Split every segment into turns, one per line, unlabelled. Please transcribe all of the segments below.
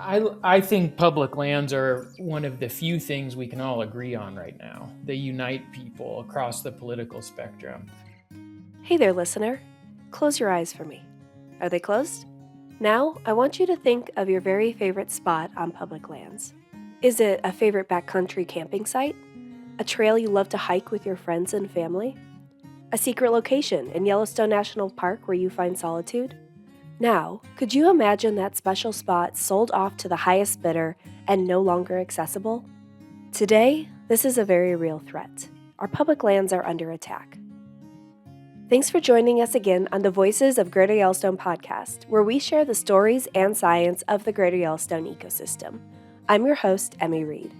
I think public lands are one of the few things we can all agree on right now. They unite people across the political spectrum.
Hey there, listener. Close your eyes for me. Are they closed? Now, I want you to think of your very favorite spot on public lands. Is it a favorite backcountry camping site? A trail you love to hike with your friends and family? A secret location in Yellowstone National Park where you find solitude? Now, could you imagine that special spot sold off to the highest bidder and no longer accessible? Today, this is a very real threat. Our public lands are under attack. Thanks for joining us again on the Voices of Greater Yellowstone podcast, where we share the stories and science of the Greater Yellowstone ecosystem. I'm your host, Emilie.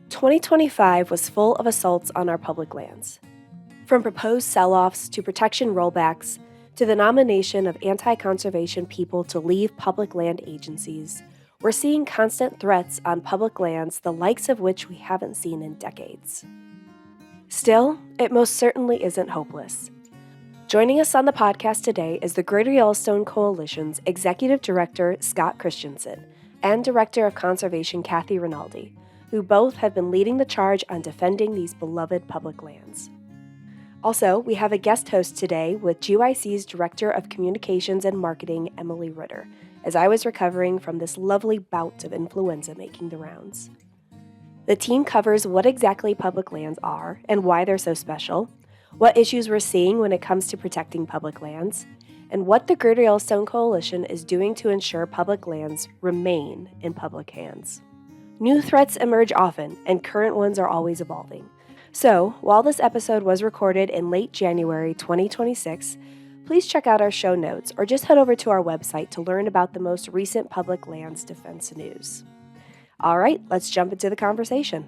2025 was full of assaults on our public lands. From proposed selloffs to protection rollbacks to the nomination of anti-conservation people to leave public land agencies, we're seeing constant threats on public lands, the likes of which we haven't seen in decades. Still, it most certainly isn't hopeless. Joining us on the podcast today is the Greater Yellowstone Coalition's Executive Director, Scott Christensen, and Director of Conservation, Kathy Rinaldi, who both have been leading the charge on defending these beloved public lands. Also, we have a guest host today with GYC's Director of Communications and Marketing, Emilie Ritter, as I was recovering from this lovely bout of influenza making the rounds. The team covers what exactly public lands are and why they're so special, what issues we're seeing when it comes to protecting public lands, and what the Greater Yellowstone Coalition is doing to ensure public lands remain in public hands. New threats emerge often, and current ones are always evolving. So, while this episode was recorded in late January 2026, please check out our show notes or just head over to our website to learn about the most recent public lands defense news. All right, let's jump into the conversation.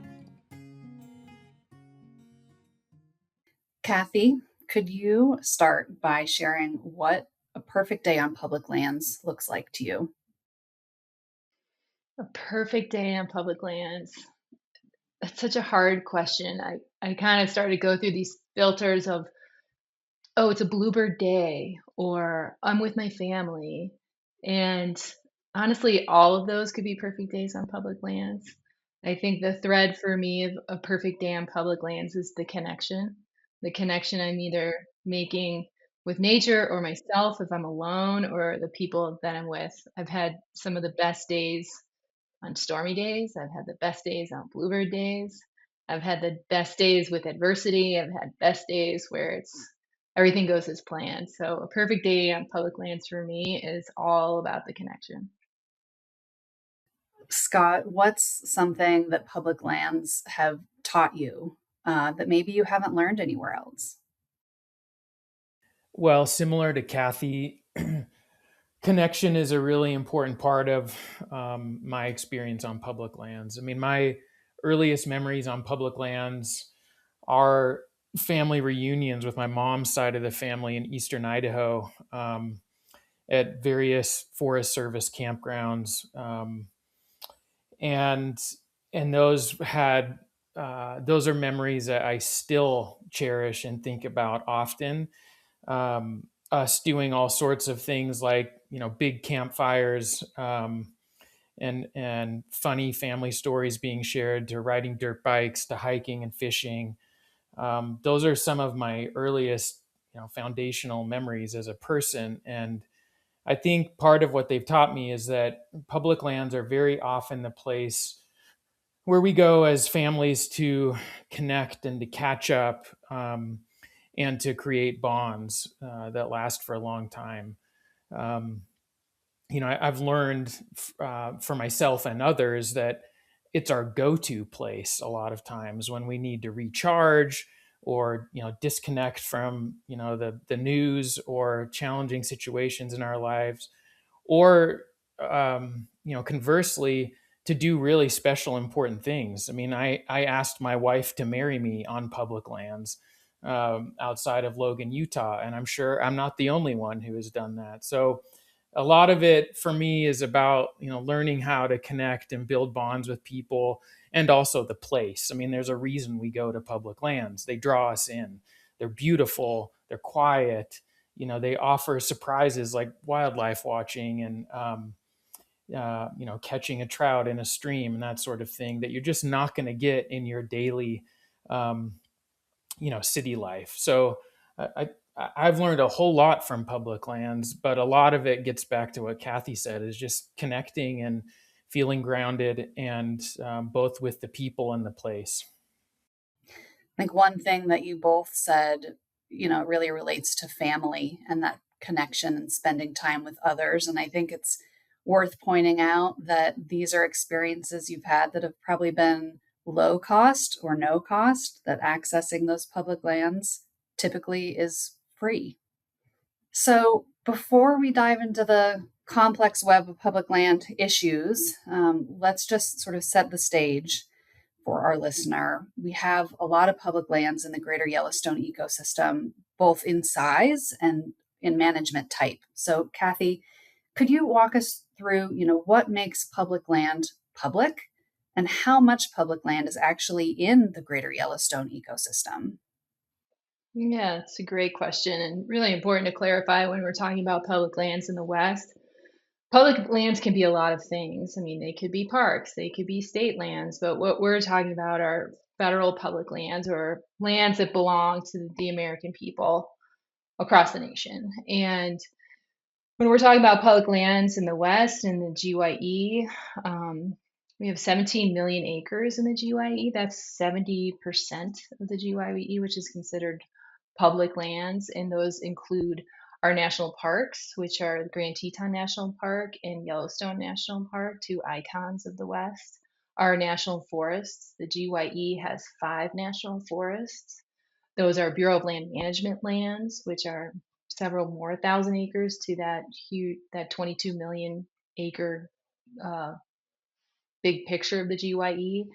Kathy, could you start by sharing what a perfect day on public lands looks like to you?
A perfect day on public lands. That's such a hard question. I kind of started to go through these filters of, oh, it's a bluebird day, or I'm with my family. And honestly, all of those could be perfect days on public lands. I think the thread for me of a perfect day on public lands is the connection. The connection I'm either making with nature or myself if I'm alone or the people that I'm with. I've had some of the best days on stormy days. I've had the best days on bluebird days. I've had the best days with adversity. I've had best days where it's everything goes as planned. So a perfect day on public lands for me is all about the connection.
Scott, what's something that public lands have taught you that maybe you haven't learned anywhere else?
Well, similar to Kathy, connection is a really important part of my experience on public lands. I mean, my earliest memories on public lands are family reunions with my mom's side of the family in eastern Idaho at various Forest Service campgrounds. And those are memories that I still cherish and think about often. Us doing all sorts of things like big campfires, and funny family stories being shared, to riding dirt bikes, to hiking and fishing. Those are some of my earliest foundational memories as a person. And I think part of what they've taught me is that public lands are very often the place where we go as families to connect and to catch up, and to create bonds that last for a long time. Um, I've learned for myself and others that it's our go-to place a lot of times when we need to recharge or disconnect from the news or challenging situations in our lives, or conversely, to do really special important things. I mean, I asked my wife to marry me on public lands outside of Logan, Utah, and I'm sure I'm not the only one who has done that. So a lot of it for me is about learning how to connect and build bonds with people, and also the place. I mean, there's a reason we go to public lands. They draw us in. They're beautiful. They're quiet. They offer surprises like wildlife watching, and catching a trout in a stream and that sort of thing that you're just not going to get in your daily, um, city life. So I've learned a whole lot from public lands, but a lot of it gets back to what Kathy said, is just connecting and feeling grounded, and both with the people and the place.
I think one thing that you both said, really relates to family and that connection and spending time with others. And I think it's worth pointing out that these are experiences you've had that have probably been low cost or no cost, that accessing those public lands typically is free. So before we dive into the complex web of public land issues, let's just sort of set the stage for our listener. We have a lot of public lands in the greater Yellowstone ecosystem, both in size and in management type. So, Kathy, could you walk us through, what makes public land public and how much public land is actually in the greater Yellowstone ecosystem?
Yeah, it's a great question and really important to clarify when we're talking about public lands in the West. Public lands can be a lot of things. I mean, they could be parks, they could be state lands, but what we're talking about are federal public lands, or lands that belong to the American people across the nation. And when we're talking about public lands in the West and the GYE, we have 17 million acres in the GYE. That's 70% of the GYE, which is considered public lands. And those include our national parks, which are the Grand Teton National Park and Yellowstone National Park, two icons of the West. Our national forests, the GYE has 5 national forests. Those are Bureau of Land Management lands, which are several more thousand acres to that 22 million acre uh, big picture of the GYE.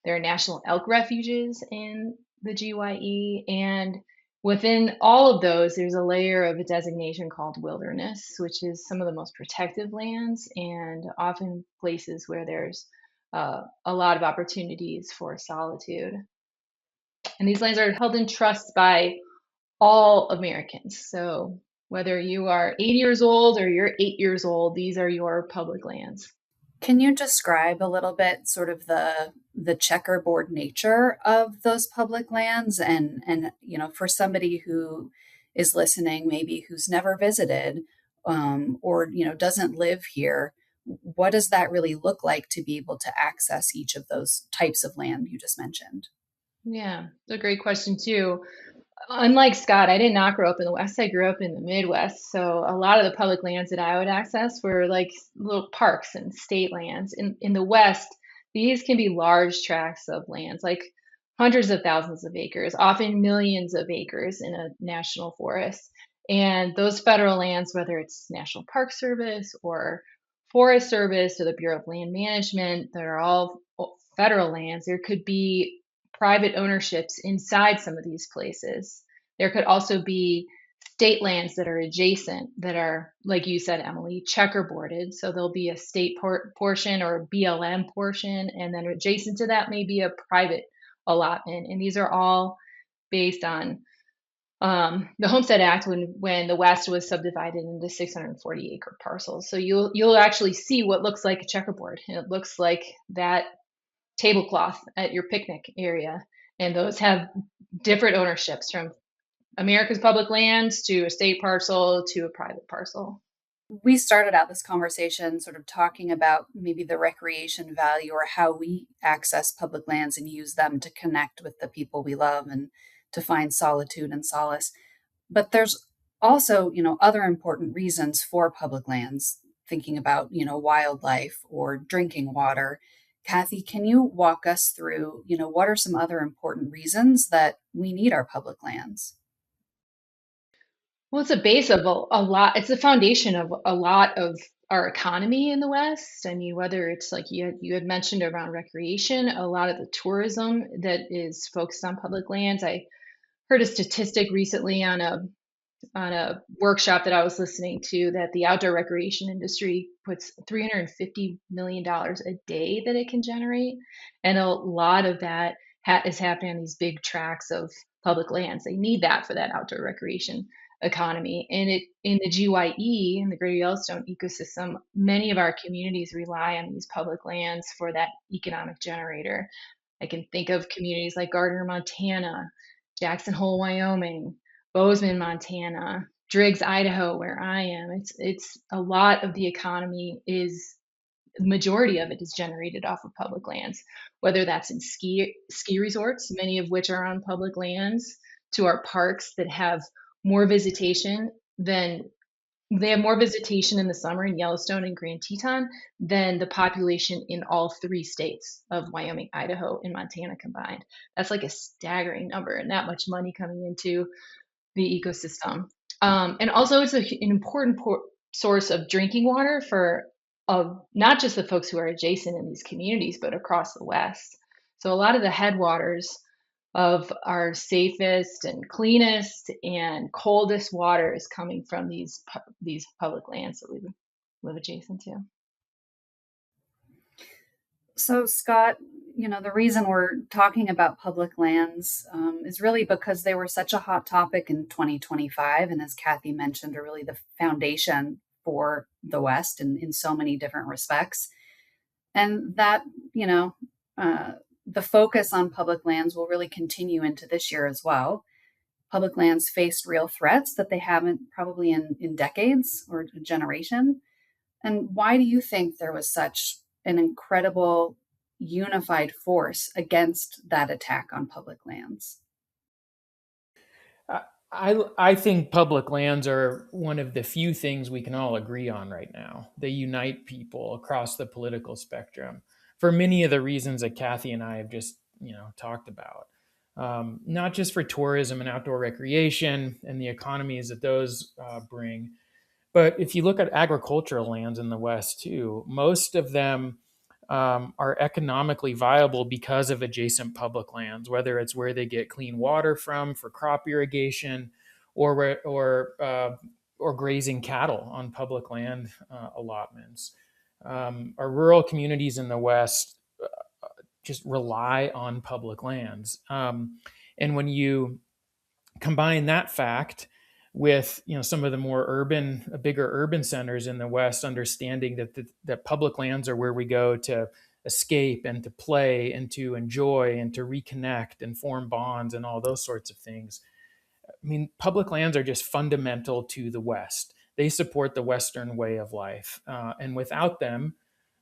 There are national elk refuges in the GYE, and within all of those, there's a layer of a designation called wilderness, which is some of the most protective lands and often places where there's a lot of opportunities for solitude. And these lands are held in trust by all Americans. So whether you are 80 years old or you're 8 years old, these are your public lands.
Can you describe a little bit sort of the checkerboard nature of those public lands, and for somebody who is listening, maybe who's never visited, or doesn't live here, what does that really look like to be able to access each of those types of land you just mentioned?
Yeah, it's a great question too. Unlike Scott, I did not grow up in the West. I grew up in the Midwest. So a lot of the public lands that I would access were like little parks and state lands. In the West, these can be large tracts of lands, like hundreds of thousands of acres, often millions of acres in a national forest. And those federal lands, whether it's National Park Service or Forest Service or the Bureau of Land Management, they're all federal lands. There could be private ownerships inside some of these places. There could also be state lands that are adjacent, that are, like you said, Emilie, checkerboarded. So there'll be a state portion or a BLM portion, and then adjacent to that may be a private allotment. And these are all based on the Homestead Act, when the West was subdivided into 640 acre parcels. So you'll actually see what looks like a checkerboard. And it looks like that tablecloth at your picnic area. And those have different ownerships, from America's public lands to a state parcel to a private parcel.
We started out this conversation sort of talking about maybe the recreation value, or how we access public lands and use them to connect with the people we love and to find solitude and solace. But there's also, other important reasons for public lands, thinking about, wildlife or drinking water. Kathy, can you walk us through, what are some other important reasons that we need our public lands?
Well, it's a base of a lot. It's the foundation of a lot of our economy in the West. I mean, whether it's like you had mentioned around recreation, a lot of the tourism that is focused on public lands. I heard a statistic recently on a workshop that I was listening to, that the outdoor recreation industry puts $350 million a day that it can generate. And a lot of that is happening on these big tracts of public lands. They need that for that outdoor recreation. economy. And it in the GYE, in the Greater Yellowstone ecosystem, many of our communities rely on these public lands for that economic generator. I can think of communities like Gardner, Montana, Jackson Hole, Wyoming, Bozeman, Montana, Driggs, Idaho, where I am. It's a lot of the economy is the majority of it is generated off of public lands, whether that's in ski resorts, many of which are on public lands, to our parks that have more visitation than they have more visitation in the summer in Yellowstone and Grand Teton than the population in all three states of Wyoming, Idaho, and Montana combined. That's like a staggering number, and that much money coming into the ecosystem. And also, it's an important source of drinking water for not just the folks who are adjacent in these communities, but across the West. So a lot of the headwaters of our safest and cleanest and coldest water is coming from these public lands that we live adjacent to.
So, Scott, the reason we're talking about public lands is really because they were such a hot topic in 2025. And as Kathy mentioned, are really the foundation for the West in so many different respects. And that, the focus on public lands will really continue into this year as well. Public lands faced real threats that they haven't probably in decades or a generation. And why do you think there was such an incredible unified force against that attack on public lands?
I think public lands are one of the few things we can all agree on right now. They unite people across the political spectrum for many of the reasons that Kathy and I have just talked about. Not just for tourism and outdoor recreation and the economies that those bring, but if you look at agricultural lands in the West too, most of them are economically viable because of adjacent public lands, whether it's where they get clean water from for crop irrigation, or grazing cattle on public land allotments. Our rural communities in the West just rely on public lands, and when you combine that fact with some of the more bigger urban centers in the West, understanding that public lands are where we go to escape and to play and to enjoy and to reconnect and form bonds and all those sorts of things. I mean, public lands are just fundamental to the West. They support the Western way of life, and without them,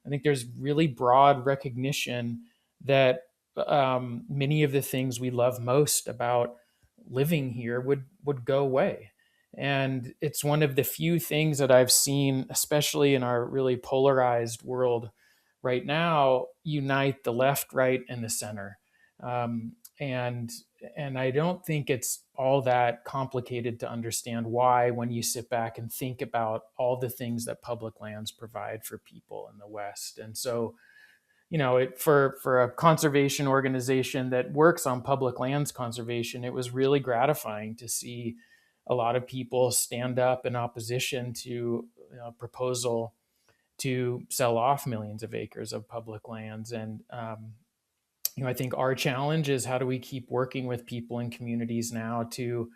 I think there's really broad recognition that many of the things we love most about living here would go away. And it's one of the few things that I've seen, especially in our really polarized world right now, unite the left, right, and the center. And I don't think it's all that complicated to understand why, when you sit back and think about all the things that public lands provide for people in the West. And so, for a conservation organization that works on public lands conservation, it was really gratifying to see a lot of people stand up in opposition to a proposal to sell off millions of acres of public lands. And I think our challenge is, how do we keep working with people in communities now to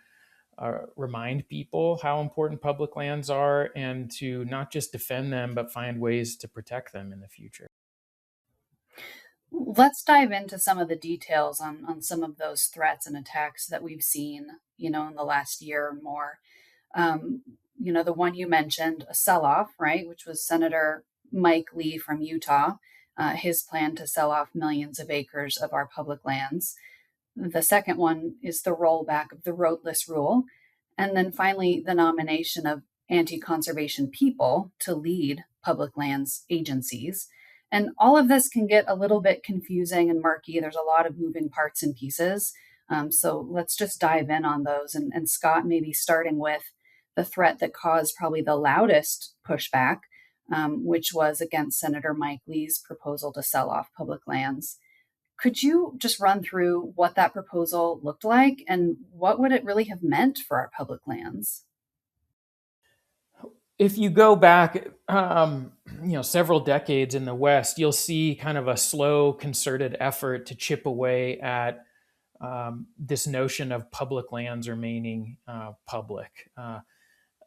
remind people how important public lands are, and to not just defend them, but find ways to protect them in the future.
Let's dive into some of the details on some of those threats and attacks that we've seen, in the last year or more. The one you mentioned, a sell-off, right, which was Senator Mike Lee from Utah, his plan to sell off millions of acres of our public lands. The second one is the rollback of the roadless rule. And then finally, the nomination of anti-conservation people to lead public lands agencies. And all of this can get a little bit confusing and murky. There's a lot of moving parts and pieces. So let's just dive in on those. And Scott, maybe starting with the threat that caused probably the loudest pushback, which was against Senator Mike Lee's proposal to sell off public lands. Could you just run through what that proposal looked like and what would it really have meant for our public lands?
If you go back, several decades in the West, you'll see kind of a slow, concerted effort to chip away at this notion of public lands remaining public.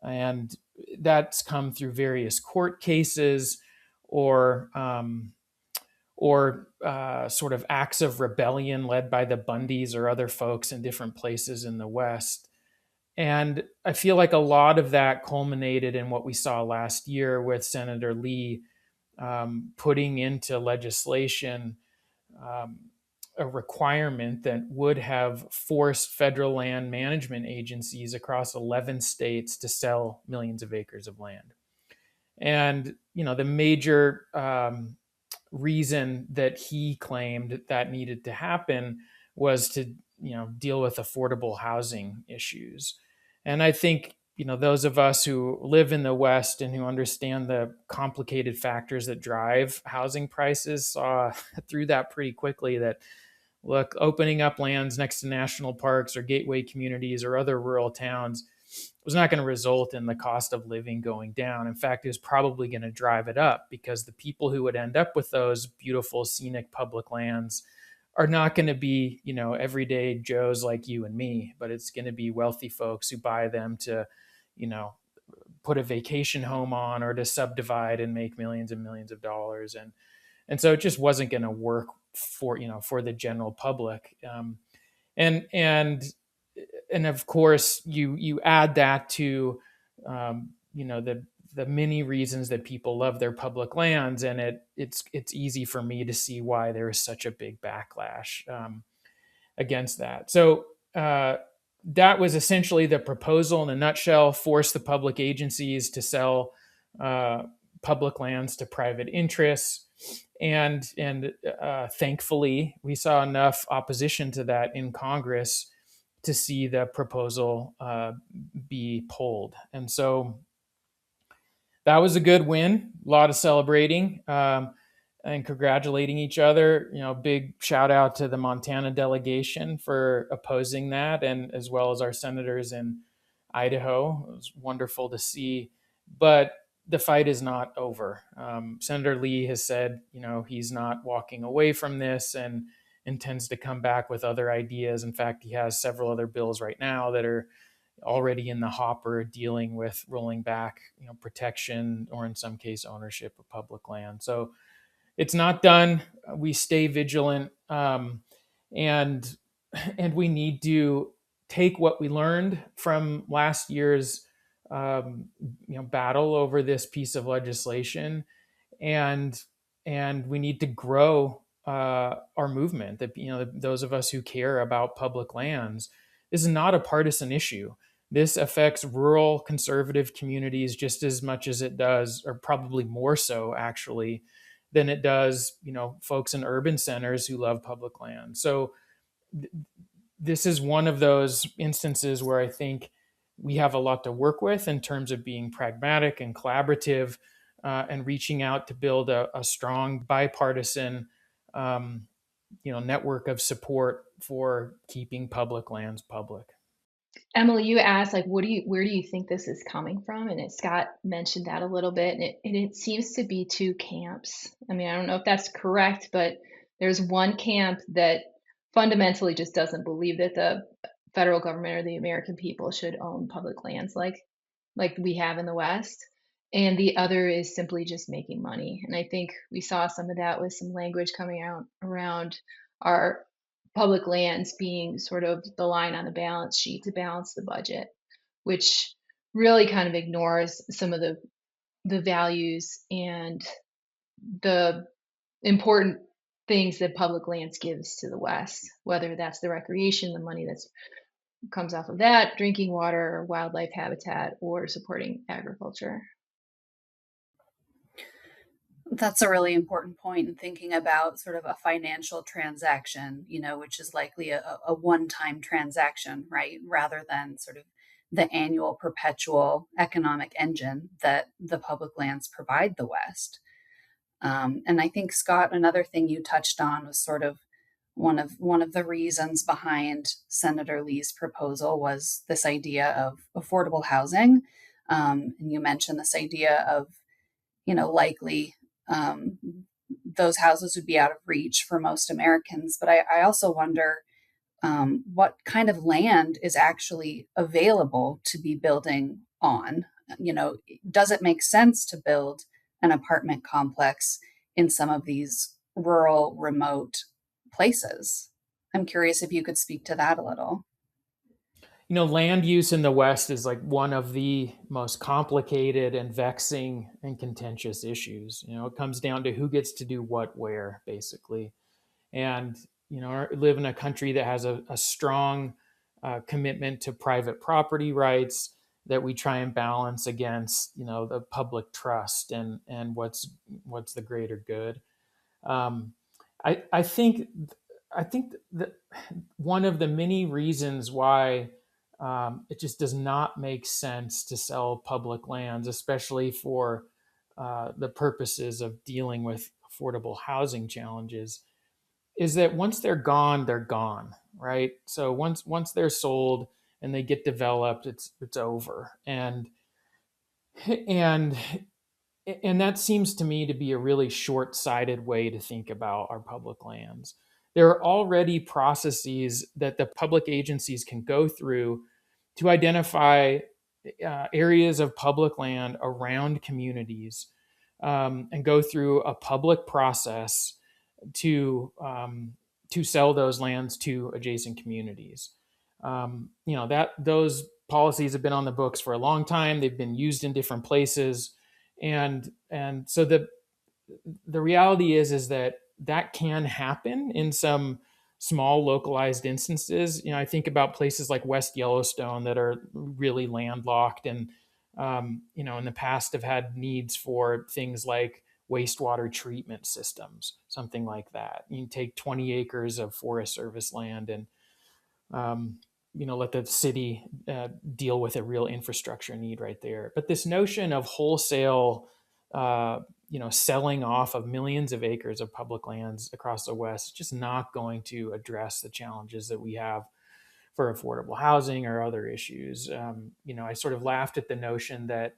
And that's come through various court cases or sort of acts of rebellion led by the Bundys or other folks in different places in the West. And I feel like a lot of that culminated in what we saw last year with Senator Lee putting into legislation um, a requirement that would have forced federal land management agencies across 11 states to sell millions of acres of land. And, the major reason that he claimed that needed to happen was to, deal with affordable housing issues. And I think, those of us who live in the West and who understand the complicated factors that drive housing prices saw through that pretty quickly that, look, opening up lands next to national parks or gateway communities or other rural towns was not going to result in the cost of living going down. In fact, it was probably going to drive it up, because the people who would end up with those beautiful scenic public lands are not going to be, everyday Joes like you and me, but it's going to be wealthy folks who buy them to, you know, put a vacation home on or to subdivide and make millions and millions of dollars. And so it just wasn't going to work for the general public. And and of course you add that to the many reasons that people love their public lands, and it's easy for me to see why there is such a big backlash against that. So that was essentially the proposal in a nutshell: force the public agencies to sell public lands to private interests. And thankfully, we saw enough opposition to that in Congress to see the proposal be pulled. And so that was a good win. A lot of celebrating and congratulating each other. Big shout out to the Montana delegation for opposing that, and as well as our senators in Idaho. It was wonderful to see. But the fight is not over. Senator Lee has said, he's not walking away from this and intends to come back with other ideas. In fact, he has several other bills right now that are already in the hopper dealing with rolling back, protection or in some case ownership of public land. So it's not done. We stay vigilant, and we need to take what we learned from last year's battle over this piece of legislation, and we need to grow our movement. That those of us who care about public lands, this is not a partisan issue. This affects rural conservative communities just as much as it does, or probably more so actually, than it does, folks in urban centers who love public land. So this is one of those instances where I think we have a lot to work with in terms of being pragmatic and collaborative, and reaching out to build a strong bipartisan network of support for keeping public lands public.
Emilie, you asked like, where do you think this is coming from? And Scott mentioned that a little bit, and it seems to be two camps. I mean, I don't know if that's correct, but there's one camp that fundamentally just doesn't believe that the federal government or the American people should own public lands like we have in the West. And the other is simply just making money. And I think we saw some of that with some language coming out around our public lands being sort of the line on the balance sheet to balance the budget, which really kind of ignores some of the values and the important things that public lands gives to the West, whether that's the recreation, the money that comes off of that, drinking water, wildlife habitat, or supporting agriculture.
That's a really important point in thinking about sort of a financial transaction, which is likely a one-time transaction, right? Rather than sort of the annual perpetual economic engine that the public lands provide the West. And I think, Scott, another thing you touched on was sort of one of the reasons behind Senator Lee's proposal was this idea of affordable housing. And you mentioned this idea of, likely those houses would be out of reach for most Americans. But I also wonder what kind of land is actually available to be building on. Does it make sense to build an apartment complex in some of these rural, remote places? I'm curious if you could speak to that a little.
Land use in the West is like one of the most complicated and vexing and contentious issues. It comes down to who gets to do what where, basically. And, live in a country that has a strong commitment to private property rights that we try and balance against, the public trust and what's the greater good. Um, I think that one of the many reasons why it just does not make sense to sell public lands, especially for the purposes of dealing with affordable housing challenges, is that once they're gone, right? So once they're sold and they get developed, it's over, and and that seems to me to be a really short-sighted way to think about our public lands. There are already processes that the public agencies can go through to identify areas of public land around communities, and go through a public process to to sell those lands to adjacent communities. That those policies have been on the books for a long time. They've been used in different places, and so the reality is that can happen in some small localized instances. I think about places like West Yellowstone that are really landlocked, and in the past have had needs for things like wastewater treatment systems, something like that. You can take 20 acres of Forest Service land and um, let the city deal with a real infrastructure need right there. But this notion of wholesale, selling off of millions of acres of public lands across the West is just not going to address the challenges that we have for affordable housing or other issues. I sort of laughed at the notion that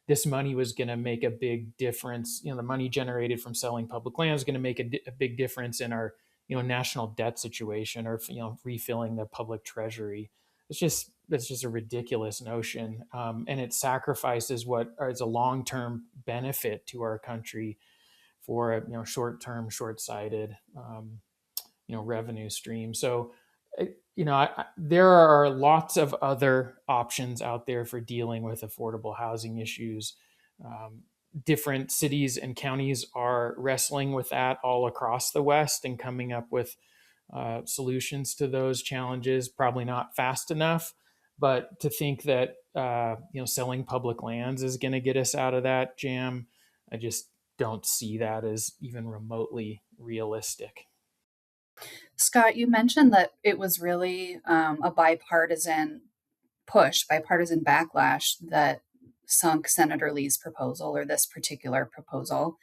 this money was going to make a big difference. The money generated from selling public land is going to make a big difference in our national debt situation, or refilling the public treasury. That's just a ridiculous notion, and it sacrifices what is a long-term benefit to our country for a short-term, short-sighted revenue stream. So there are lots of other options out there for dealing with affordable housing issues. Different cities and counties are wrestling with that all across the West and coming up with solutions to those challenges. Probably not fast enough, but to think that selling public lands is going to get us out of that jam, I just don't see that as even remotely realistic.
Scott, you mentioned that it was really a bipartisan backlash that sunk Senator Lee's proposal, or this particular proposal.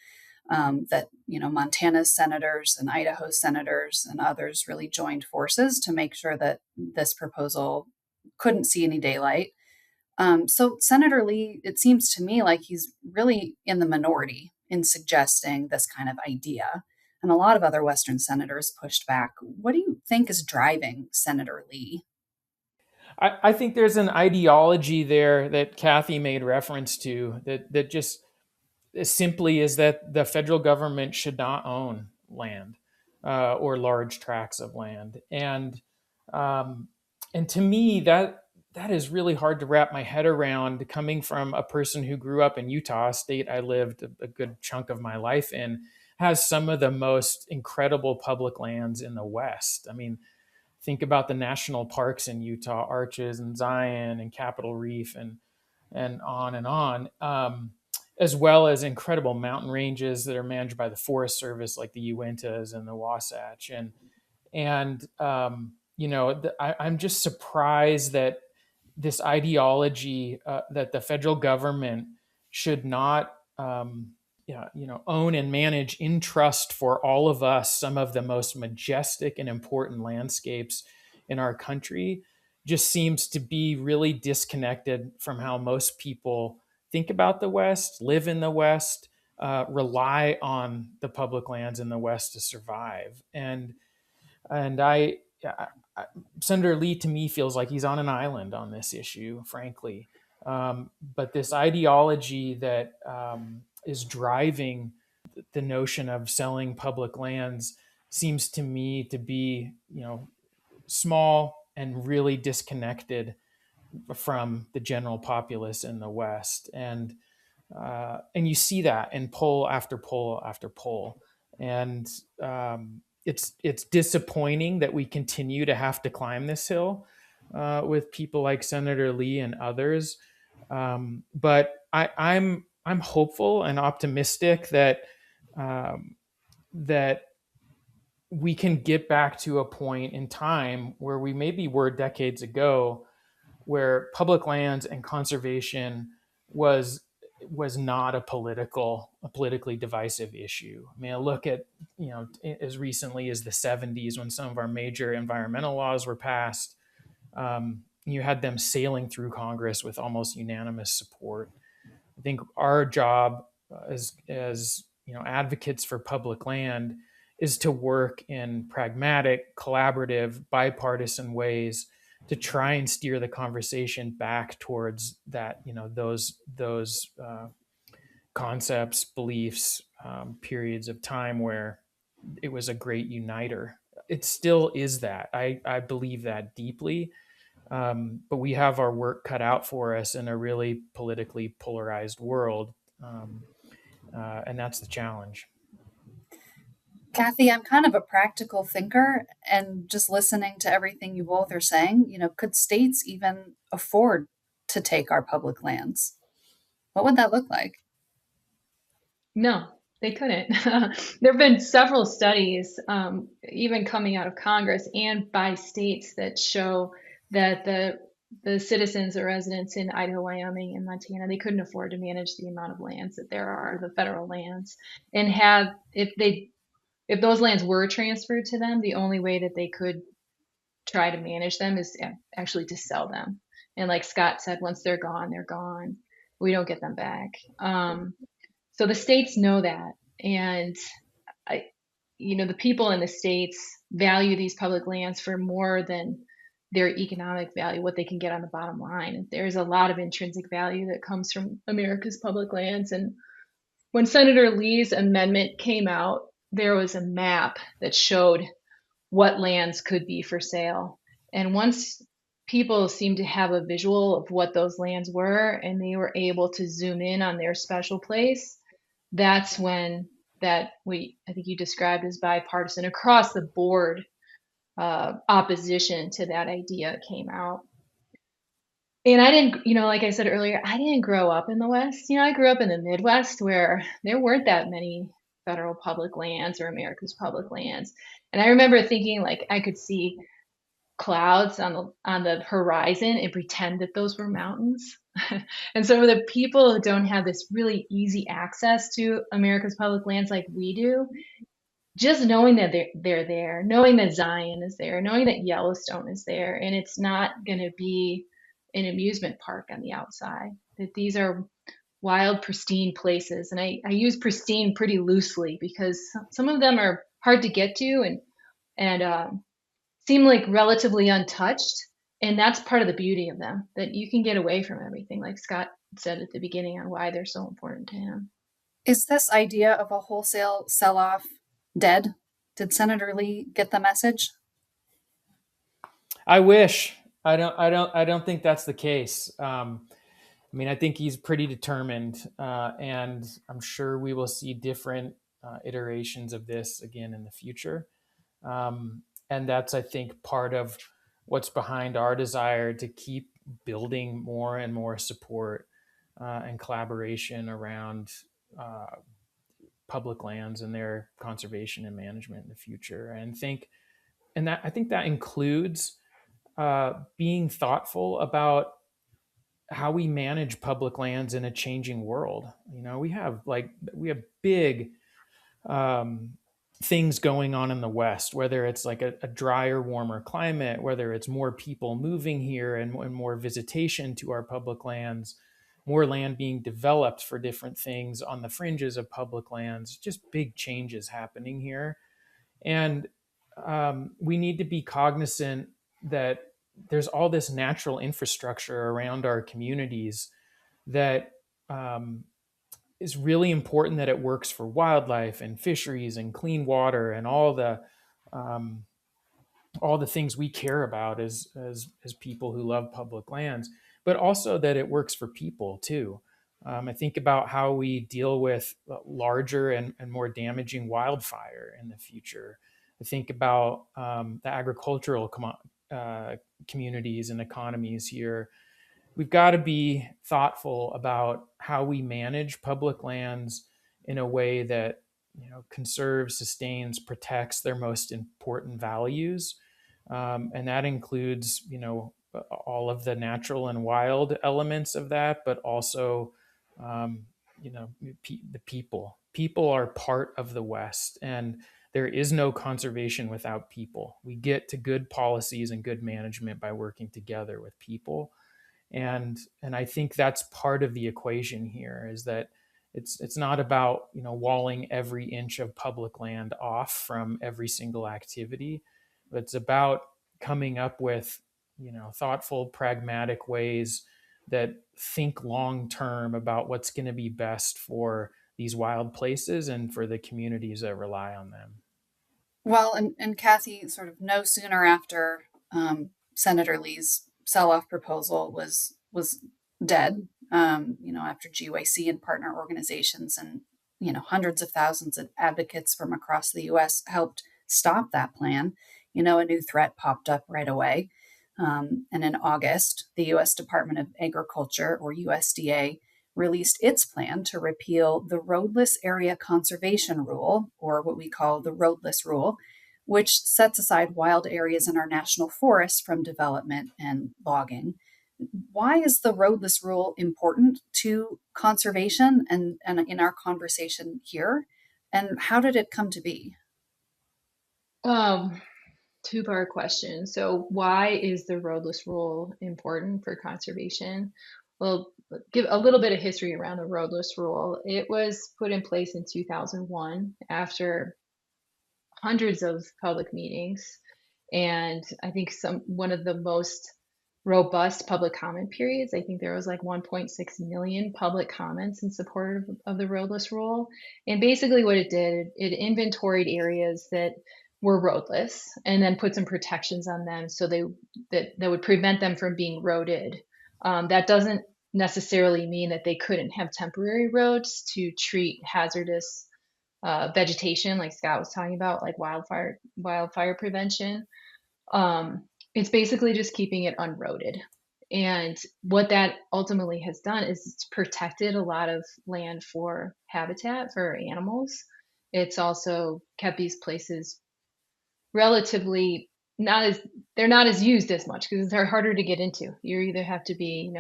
That Montana's senators and Idaho senators and others really joined forces to make sure that this proposal couldn't see any daylight. So Senator Lee, it seems to me like he's really in the minority in suggesting this kind of idea. And a lot of other Western senators pushed back. What do you think is driving Senator Lee?
I think there's an ideology there that Kathy made reference to, that just simply is that the federal government should not own land or large tracts of land, um, and to me that is really hard to wrap my head around, coming from a person who grew up in Utah, a state I lived a good chunk of my life in, has some of the most incredible public lands in the West. I mean, think about the national parks in Utah, Arches and Zion and Capitol Reef and on and on, as well as incredible mountain ranges that are managed by the Forest Service, like the Uintas and the Wasatch. I'm just surprised that this ideology that the federal government should not own and manage in trust for all of us some of the most majestic and important landscapes in our country just seems to be really disconnected from how most people think about the West, live in the West, rely on the public lands in the West to survive. And Senator Lee to me feels like he's on an island on this issue, frankly. But this ideology that is driving the notion of selling public lands seems to me to be, small and really disconnected from the general populace in the West. And you see that in poll after poll after poll. And it's disappointing that we continue to have to climb this hill with people like Senator Lee and others. But I'm hopeful and optimistic that that we can get back to a point in time where we maybe were decades ago, where public lands and conservation was not a politically divisive issue. I mean, I look at, as recently as the 70s, when some of our major environmental laws were passed. You had them sailing through Congress with almost unanimous support. I think our job as advocates for public land is to work in pragmatic, collaborative, bipartisan ways to try and steer the conversation back towards that, those concepts, beliefs, periods of time where it was a great uniter. It still is that. I believe that deeply. But we have our work cut out for us in a really politically polarized world. And that's the challenge.
Kathy, I'm kind of a practical thinker, and just listening to everything you both are saying, could states even afford to take our public lands? What would that look like?
No, they couldn't. There have been several studies, even coming out of Congress and by states, that show that the citizens or residents in Idaho, Wyoming, and Montana, they couldn't afford to manage the amount of lands that there are, the federal lands, and if those lands were transferred to them, the only way that they could try to manage them is actually to sell them. And like Scott said, once they're gone, they're gone. We don't get them back. So the states know that, and the people in the states value these public lands for more than their economic value, what they can get on the bottom line. There's a lot of intrinsic value that comes from America's public lands. And when Senator Lee's amendment came out, there was a map that showed what lands could be for sale. And once people seemed to have a visual of what those lands were, and they were able to zoom in on their special place, that's when I think you described as bipartisan, across the board, opposition to that idea came out. And I didn't, like I said earlier, I didn't grow up in the West. I grew up in the Midwest, where there weren't that many federal public lands or America's public lands. And I remember thinking, like, I could see clouds on the horizon and pretend that those were mountains. And so for the people who don't have this really easy access to America's public lands like we do, just knowing that they're there, knowing that Zion is there, knowing that Yellowstone is there, and it's not going to be an amusement park on the outside, that these are wild, pristine places. And I use pristine pretty loosely, because some of them are hard to get to and seem like relatively untouched. And that's part of the beauty of them, that you can get away from everything, like Scott said at the beginning, on why they're so important to him.
Is this idea of a wholesale sell-off dead? Did Senator Lee get the message?
I wish. I don't think that's the case. I think he's pretty determined, and I'm sure we will see different iterations of this again in the future. And that's, I think, part of what's behind our desire to keep building more and more support and collaboration around public lands and their conservation and management in the future. I think that includes being thoughtful about how we manage public lands in a changing world. We have big things going on in the West, whether it's like a drier, warmer climate, whether it's more people moving here and more visitation to our public lands, more land being developed for different things on the fringes of public lands, just big changes happening here. And we need to be cognizant that there's all this natural infrastructure around our communities that um, is really important, that it works for wildlife and fisheries and clean water and um, all the things we care about as people who love public lands, but also that it works for people too. I think about how we deal with larger and more damaging wildfire in the future. I think about the agricultural communities and economies here. We've got to be thoughtful about how we manage public lands in a way that conserves, sustains, protects their most important values, and that includes all of the natural and wild elements of that, but also um, the people. People are part of the West, and there is no conservation without people. We get to good policies and good management by working together with people, and I think that's part of the equation here, is that it's not about walling every inch of public land off from every single activity, but it's about coming up with thoughtful, pragmatic ways that think long term about what's going to be best for these wild places and for the communities that rely on them.
Well, and Kathy, sort of no sooner after Senator Lee's sell-off proposal was dead, after GYC and partner organizations and hundreds of thousands of advocates from across the U.S. helped stop that plan. A new threat popped up right away. And in August, the U.S. Department of Agriculture, or USDA, released its plan to repeal the Roadless Area Conservation Rule, or what we call the Roadless Rule, which sets aside wild areas in our national forests from development and logging. Why is the Roadless Rule important to conservation and in our conversation here? And how did it come to be?
Um, Two-part question. So why is the roadless rule important for conservation? Well, give a little bit of history around the roadless rule. It was put in place in 2001 after hundreds of public meetings, and I think one of the most robust public comment periods. I think there was like 1.6 million public comments in support of the roadless rule. And basically what it did, it inventoried areas that were roadless and then put some protections on them so that would prevent them from being roaded. That doesn't necessarily mean that they couldn't have temporary roads to treat hazardous vegetation, like Scott was talking about, like wildfire prevention. It's basically just keeping it unroaded. And what that ultimately has done is it's protected a lot of land for habitat for animals. It's also kept these places relatively not as they're not as used as much because they're harder to get into. You either have to be,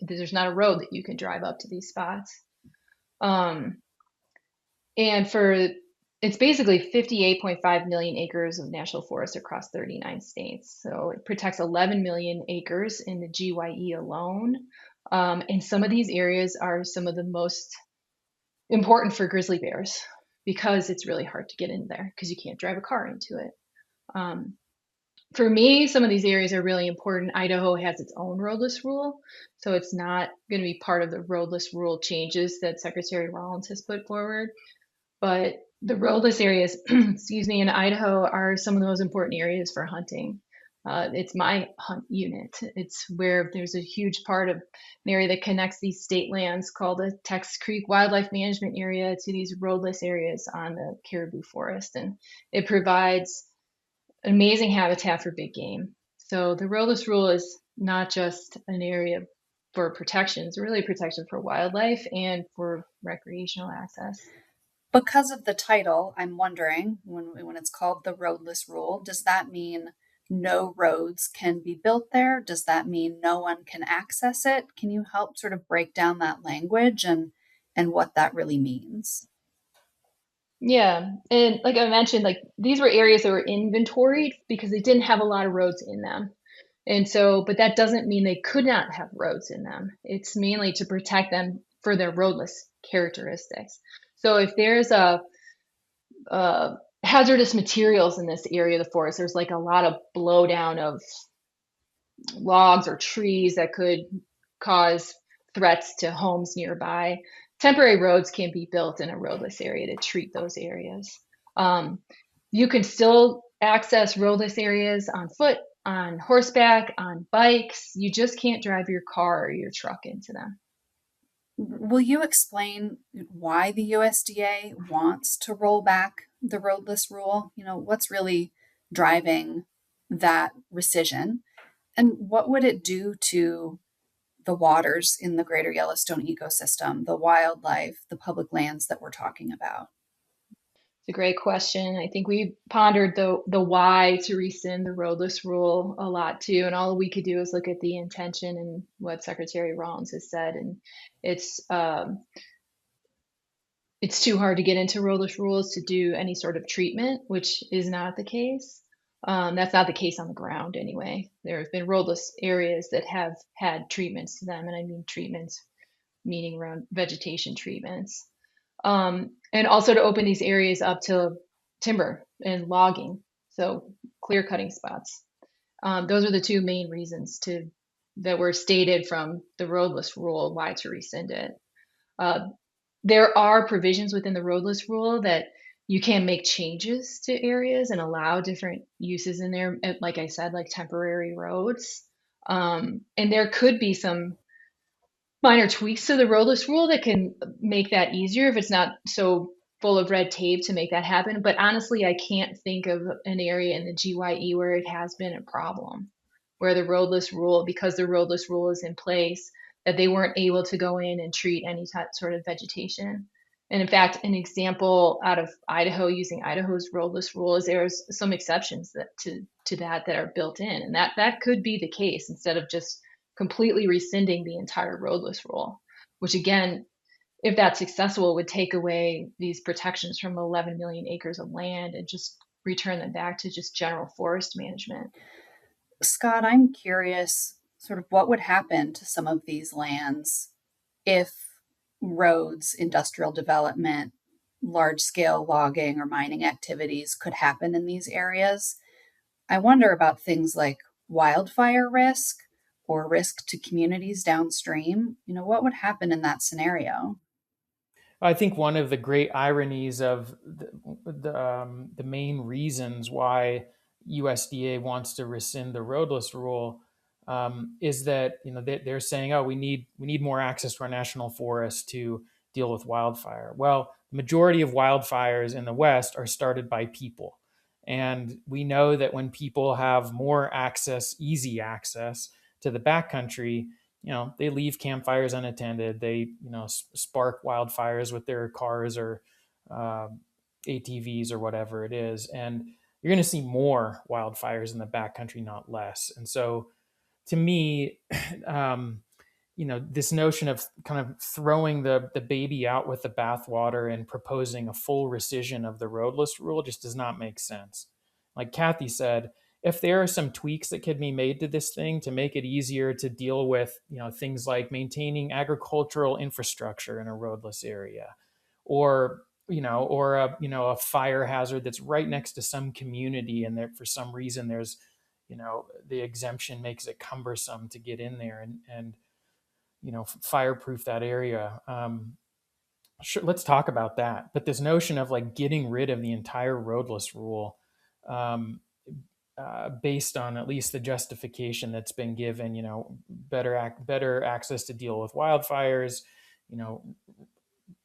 there's not a road that you can drive up to these spots. And it's basically 58.5 million acres of national forest across 39 states. So it protects 11 million acres in the GYE alone. And some of these areas are some of the most important for grizzly bears because it's really hard to get in there because you can't drive a car into it. For me, some of these areas are really important. Idaho has its own roadless rule, so it's not going to be part of the roadless rule changes that Secretary Rollins has put forward. But the roadless areas, excuse me, in Idaho are some of the most important areas for hunting. It's my hunt unit. It's where there's a huge part of an area that connects these state lands called the Tex Creek Wildlife Management Area to these roadless areas on the caribou forest. And it provides amazing habitat for big game. So the roadless rule is not just an area for protection, it's really protection for wildlife and for recreational access.
Because of the title, I'm wondering when it's called the Roadless Rule, does that mean no roads can be built there? Does that mean no one can access it? Can you help sort of break down that language and what that really means?
Yeah, and like I mentioned, like these were areas that were inventoried because they didn't have a lot of roads in them. And so, but that doesn't mean they could not have roads in them. It's mainly to protect them for their roadless characteristics. So if there's a hazardous materials in this area of the forest. There's like a lot of blowdown of logs or trees that could cause threats to homes nearby. Temporary roads can be built in a roadless area to treat those areas. Um, you can still access roadless areas on foot, on horseback, on bikes. You just can't drive your car or your truck into them.
Will you explain why the USDA wants to roll back the roadless rule? What's really driving that rescission? And what would it do to the waters in the greater Yellowstone ecosystem, the wildlife, the public lands that we're talking about?
It's a great question. I think we pondered the why to rescind the roadless rule a lot too, and all we could do is look at the intention and what Secretary Rollins has said, and it's um, it's too hard to get into roadless rules to do any sort of treatment, which is not the case. That's not the case on the ground anyway. There have been roadless areas that have had treatments to them, and I mean treatments meaning around vegetation treatments. And also to open these areas up to timber and logging, so clear cutting spots. Those are the two main reasons to that were stated from the roadless rule why to rescind it. Uh, there are provisions within the roadless rule that you can make changes to areas and allow different uses in there, like I said, like temporary roads. And there could be some minor tweaks to the roadless rule that can make that easier if it's not so full of red tape to make that happen. But honestly, I can't think of an area in the GYE where it has been a problem, where the roadless rule, because the roadless rule is in place, that they weren't able to go in and treat any sort of vegetation. And in fact, an example out of Idaho using Idaho's roadless rule is there's some exceptions to that are built in, and that could be the case instead of just completely rescinding the entire roadless rule, which again, if that's successful, would take away these protections from 11 million acres of land and just return them back to just general forest management.
Scott, I'm curious sort of what would happen to some of these lands if roads, industrial development, large scale logging or mining activities could happen in these areas. I wonder about things like wildfire risk or risk to communities downstream. What would happen in that scenario?
I think one of the great ironies of the main reasons why USDA wants to rescind the roadless rule is that they're saying, oh, we need more access to our national forests to deal with wildfire. Well, the majority of wildfires in the West are started by people, and we know that when people have more access, easy access to the backcountry, they leave campfires unattended. They spark wildfires with their cars or uh, ATVs or whatever it is, and you're going to see more wildfires in the backcountry, not less. And so to me, um, this notion of kind of throwing the baby out with the bathwater and proposing a full rescission of the roadless rule just does not make sense. Like Kathy said, if there are some tweaks that could be made to this thing to make it easier to deal with, things like maintaining agricultural infrastructure in a roadless area, or a fire hazard that's right next to some community, and there for some reason there's, the exemption makes it cumbersome to get in there and fireproof that area. Sure, let's talk about that. But this notion of like getting rid of the entire roadless rule, um, based on at least the justification that's been given, better access to deal with wildfires, you know,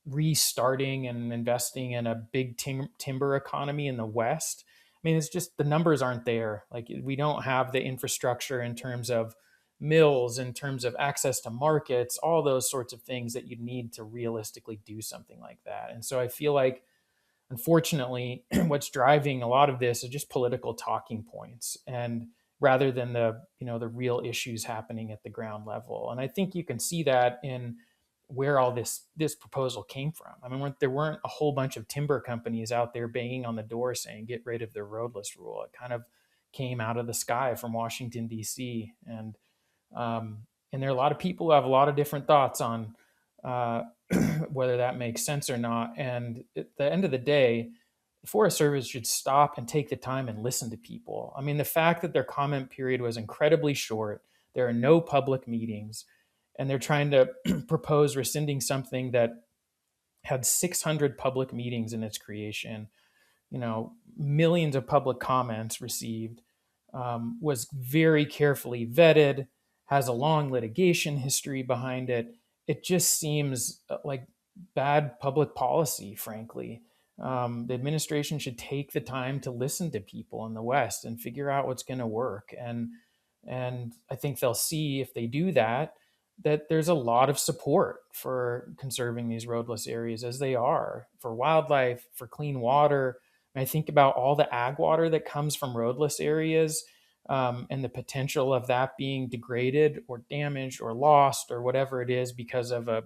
restarting and investing in a big timber economy in the West. I mean, it's just the numbers aren't there. Like we don't have the infrastructure in terms of mills, in terms of access to markets, all those sorts of things that you need to realistically do something like that. And so I feel like, unfortunately, what's driving a lot of this is just political talking points, and rather than the real issues happening at the ground level. And I think you can see that in where all this proposal came from. I mean, there weren't a whole bunch of timber companies out there banging on the door saying get rid of the roadless rule. It kind of came out of the sky from Washington D.C. And there are a lot of people who have a lot of different thoughts on uh, whether that makes sense or not. And at the end of the day, the Forest Service should stop and take the time and listen to people. I mean, the fact that their comment period was incredibly short, there are no public meetings, and they're trying to propose rescinding something that had 600 public meetings in its creation, millions of public comments received, was very carefully vetted, has a long litigation history behind it. It just seems like bad public policy, frankly. The administration should take the time to listen to people in the West and figure out what's going to work. And I think they'll see, if they do that, that there's a lot of support for conserving these roadless areas, as they are, for wildlife, for clean water. And I think about all the ag water that comes from roadless areas, and the potential of that being degraded or damaged or lost or whatever it is because of a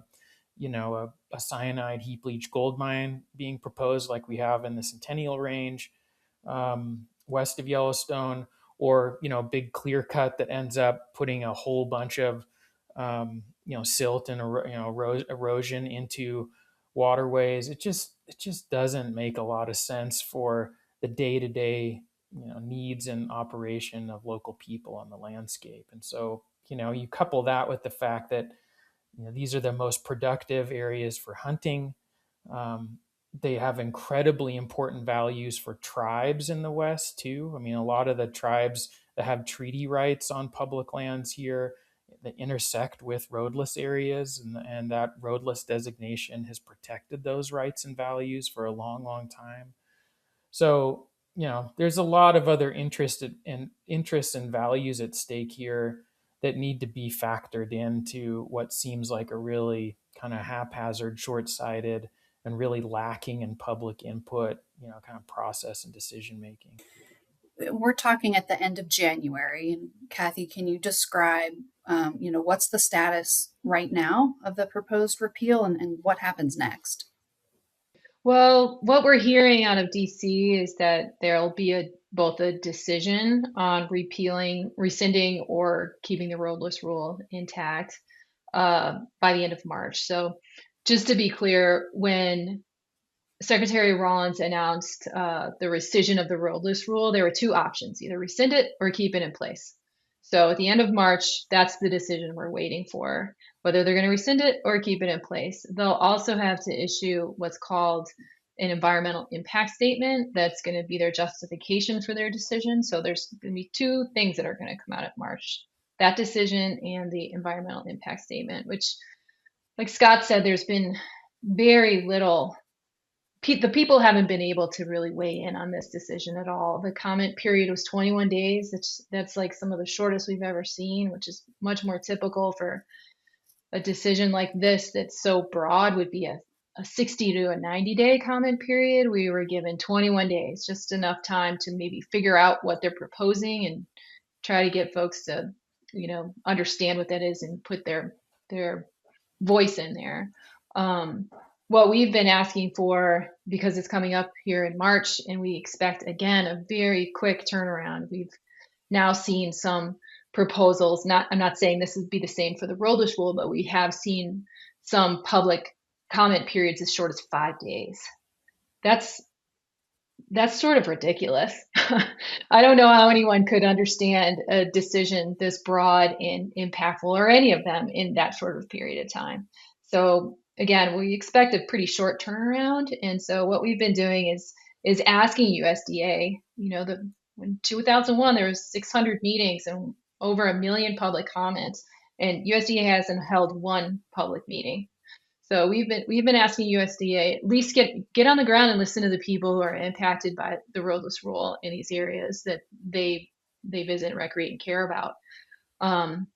cyanide heap leach gold mine being proposed, like we have in the Centennial Range, west of Yellowstone, or big clear cut that ends up putting a whole bunch of silt and erosion into waterways. It just doesn't make a lot of sense for the day to day needs and operation of local people on the landscape. And so you couple that with the fact that these are the most productive areas for hunting. Um, they have incredibly important values for tribes in the West too. I mean, a lot of the tribes that have treaty rights on public lands here that intersect with roadless areas, and that roadless designation has protected those rights and values for a long, long time. So, there's a lot of other interests and values at stake here that need to be factored into what seems like a really kind of haphazard, short-sighted, and really lacking in public input, kind of process and decision making.
We're talking at the end of January. And Kathy, can you describe, what's the status right now of the proposed repeal, and what happens next?
Well, what we're hearing out of DC is that there'll be both a decision on repealing, rescinding, or keeping the roadless rule intact by the end of March. So, just to be clear, when Secretary Rollins announced the rescission of the roadless rule, there were two options: either rescind it or keep it in place. So at the end of March, that's the decision we're waiting for, whether they're going to rescind it or keep it in place. They'll also have to issue what's called an environmental impact statement. That's going to be their justification for their decision. So there's going to be two things that are going to come out of March: that decision and the environmental impact statement, which, like Scott said, there's been very little. The people haven't been able to really weigh in on this decision at all. The comment period was 21 days. That's like some of the shortest we've ever seen, which is much more typical for a decision like this that's so broad. Would be a 60 to a 90-day comment period. We were given 21 days, just enough time to maybe figure out what they're proposing and try to get folks to, understand what that is and put their voice in there. What we've been asking for, because it's coming up here in March, and we expect, again, a very quick turnaround. We've now seen some proposals. I'm not saying this would be the same for the roadless rule, but we have seen some public comment periods as short as 5 days. That's sort of ridiculous. I don't know how anyone could understand a decision this broad and impactful, or any of them, in that sort of period of time. So again, we expect a pretty short turnaround. And so what we've been doing is asking USDA, in 2001, there was 600 meetings and over 1 million public comments, and USDA hasn't held one public meeting. So we've been asking USDA at least get on the ground and listen to the people who are impacted by the roadless rule in these areas that they visit, recreate, and care about. And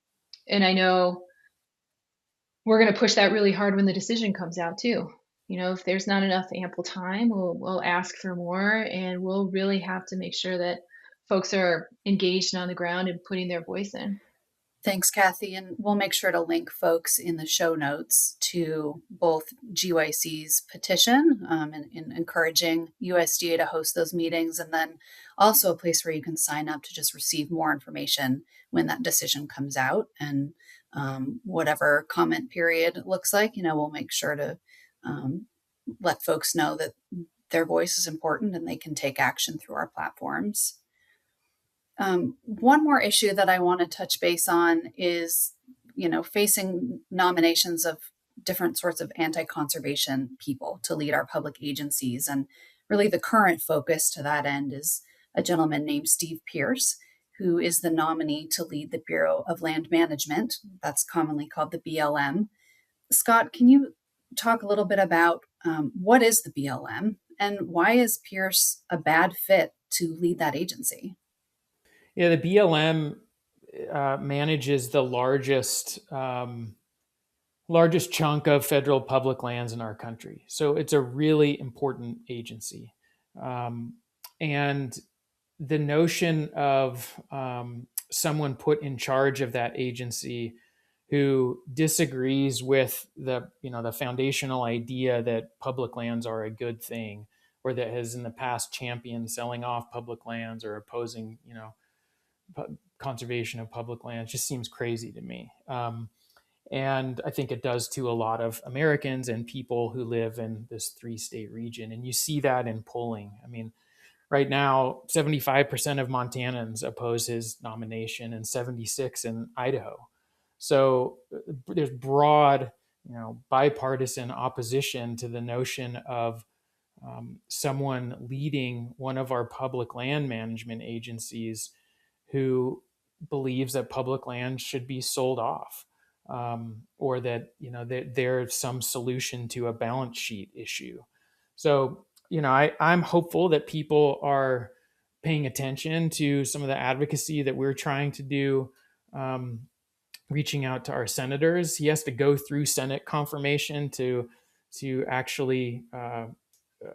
I know we're going to push that really hard when the decision comes out too. If there's not enough ample time, we'll ask for more, and we'll really have to make sure that folks are engaged and on the ground and putting their voice in.
Thanks, Kathy. And we'll make sure to link folks in the show notes to both GYC's petition and encouraging USDA to host those meetings, and then also a place where you can sign up to just receive more information when that decision comes out. And whatever comment period looks like, we'll make sure to let folks know that their voice is important and they can take action through our platforms. One more issue that I want to touch base on is, facing nominations of different sorts of anti-conservation people to lead our public agencies. And really the current focus to that end is a gentleman named Steve Pierce, who is the nominee to lead the Bureau of Land Management. That's commonly called the BLM. Scott, can you talk a little bit about what is the BLM and why is Pierce a bad fit to lead that agency?
Yeah, the BLM manages the largest chunk of federal public lands in our country. So it's a really important agency. And the notion of someone put in charge of that agency who disagrees with the foundational idea that public lands are a good thing, or that has in the past championed selling off public lands or opposing conservation of public lands, just seems crazy to me. And I think it does to a lot of Americans and people who live in this 3-state region. And you see that in polling. I mean, right now, 75% of Montanans oppose his nomination and 76 in Idaho. So there's broad, bipartisan opposition to the notion of someone leading one of our public land management agencies who believes that public land should be sold off, or that there's some solution to a balance sheet issue. So I'm hopeful that people are paying attention to some of the advocacy that we're trying to do, reaching out to our senators. He has to go through Senate confirmation to actually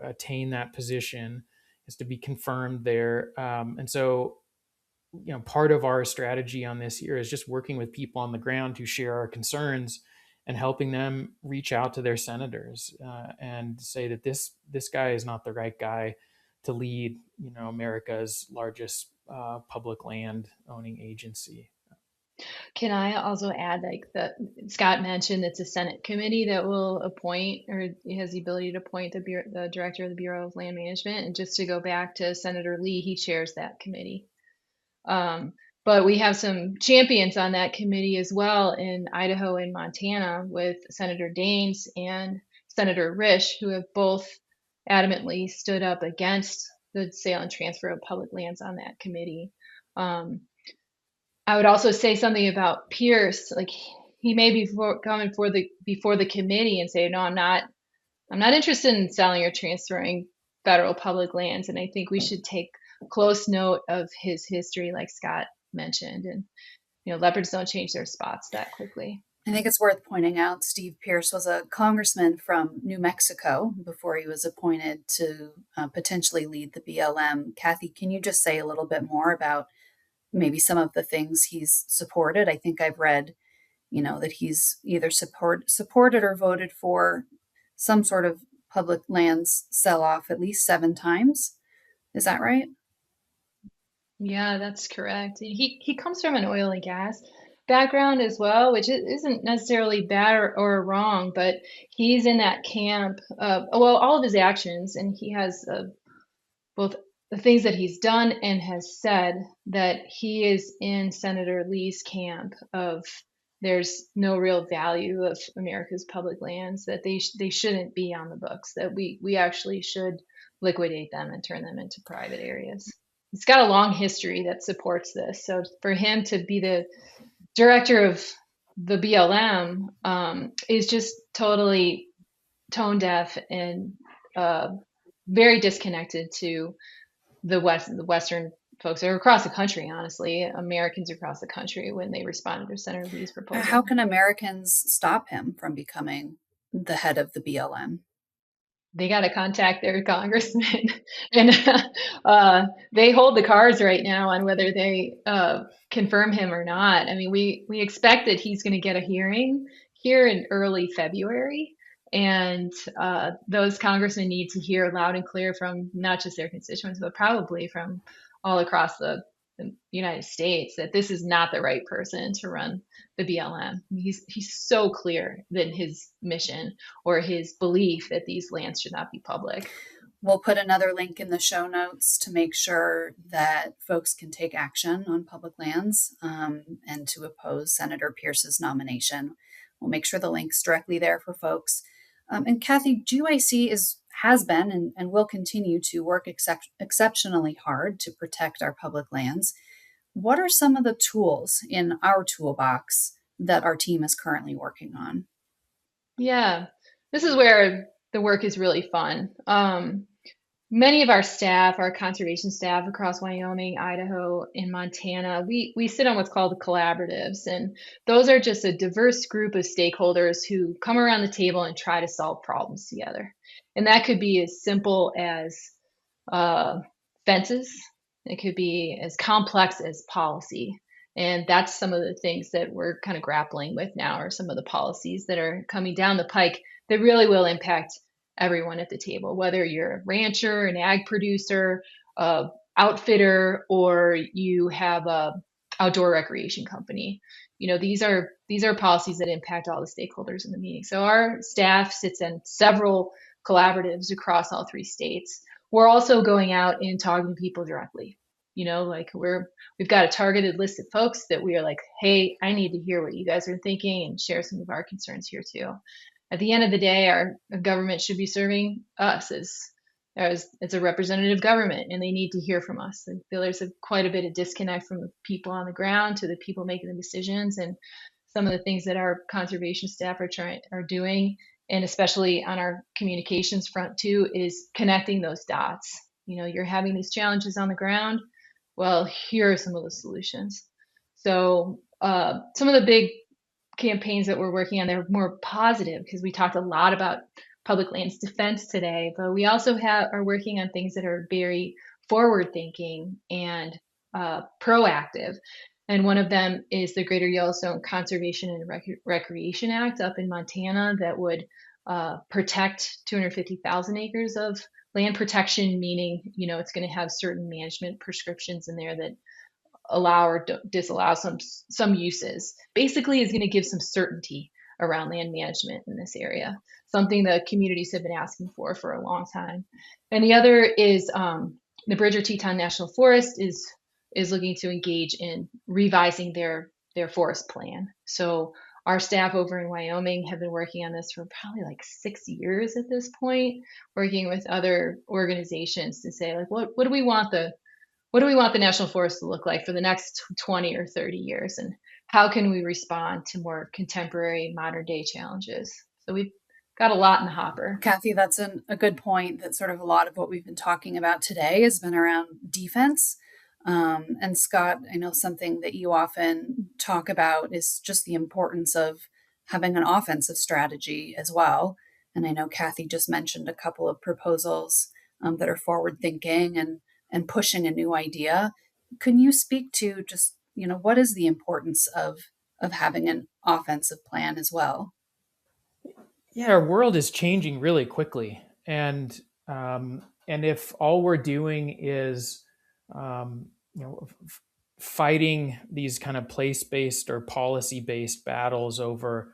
attain that position. It has to be confirmed there, and so part of our strategy on this year is just working with people on the ground who share our concerns and helping them reach out to their senators and say that this guy is not the right guy to lead America's largest public land owning agency.
Can I also add, like, that Scott mentioned it's a Senate committee that will appoint, or has the ability to appoint the director of the Bureau of Land Management. And just to go back to Senator Lee, he chairs that committee. But we have some champions on that committee as well in Idaho and Montana, with Senator Daines and Senator Risch, who have both adamantly stood up against the sale and transfer of public lands on that committee. I would also say something about Pierce. Like, he may be coming before the committee and say, no, I'm not interested in selling or transferring federal public lands. And I think we should take close note of his history, like Scott mentioned. And leopards don't change their spots that quickly.
I think it's worth pointing out Steve Pierce was a congressman from New Mexico before he was appointed to potentially lead the BLM. Kathy, can you just say a little bit more about maybe some of the things he's supported? I think I've read, that he's either supported or voted for some sort of public lands sell-off at least 7 times. Is that right?
Yeah, that's correct. He comes from an oil and gas background as well, which isn't necessarily bad or wrong, but he's in that camp of, well, all of his actions, and he has both the things that he's done and has said, that he is in Senator Lee's camp of there's no real value of America's public lands, that they shouldn't be on the books, that we actually should liquidate them and turn them into private areas. It's got a long history that supports this. So for him to be the director of the BLM is just totally tone deaf and very disconnected to the Western folks, or across the country, honestly, Americans across the country, when they responded to Senator Lee's proposal.
How can Americans stop him from becoming the head of the BLM?
They got to contact their congressman, and they hold the cards right now on whether they confirm him or not. I mean, we expect that he's going to get a hearing here in early February, and those congressmen need to hear loud and clear from not just their constituents, but probably from all across the United States, that this is not the right person to run the BLM. He's so clear that his mission or his belief that these lands should not be public.
We'll put another link in the show notes to make sure that folks can take action on public lands, and to oppose Senator Pierce's nomination. We'll make sure the link's directly there for folks. And Kathy, GYC has been and will continue to work exceptionally hard to protect our public lands. What are some of the tools in our toolbox that our team is currently working on?
Yeah, this is where the work is really fun. Many of our staff, our conservation staff across Wyoming, Idaho, and Montana, we sit on what's called the collaboratives. And those are just a diverse group of stakeholders who come around the table and try to solve problems together. And that could be as simple as uh, fences, it could be as complex as policy. And that's some of the things that we're kind of grappling with now, are some of the policies that are coming down the pike that really will impact everyone at the table, whether you're a rancher, an ag producer, a outfitter, or you have a outdoor recreation company. These are policies that impact all the stakeholders in the meeting. So our staff sits in several collaboratives across all 3 states. We're also going out and talking to people directly. Like we've got a targeted list of folks that we are like, hey, I need to hear what you guys are thinking and share some of our concerns here too. At the end of the day, our government should be serving us as it's a representative government, and they need to hear from us. I feel there's quite a bit of disconnect from the people on the ground to the people making the decisions, and some of the things that our conservation staff are doing, and especially on our communications front too, is connecting those dots. You're having these challenges on the ground. Well, here are some of the solutions. So some of the big campaigns that we're working on, they're more positive, because we talked a lot about public lands defense today, but we also are working on things that are very forward thinking and proactive. And one of them is the Greater Yellowstone Conservation and Recreation Act up in Montana that would protect 250,000 acres of land protection, meaning, it's going to have certain management prescriptions in there that allow or disallow some uses. Basically, is going to give some certainty around land management in this area, something the communities have been asking for a long time. And the other is the Bridger-Teton National Forest is looking to engage in revising their forest plan. So our staff over in Wyoming have been working on this for probably like 6 years at this point, working with other organizations to say, like, what do we want the national forest to look like for the next 20 or 30 years? And how can we respond to more contemporary modern day challenges? So we've got a lot in the hopper.
Kathy, that's a good point. That sort of a lot of what we've been talking about today has been around defense. And Scott, I know something that you often talk about is just the importance of having an offensive strategy as well. And I know Kathy just mentioned a couple of proposals that are forward thinking and pushing a new idea. Can you speak to just, what is the importance of having an offensive plan as well?
Yeah, our world is changing really quickly, and if all we're doing is fighting these kind of place-based or policy-based battles over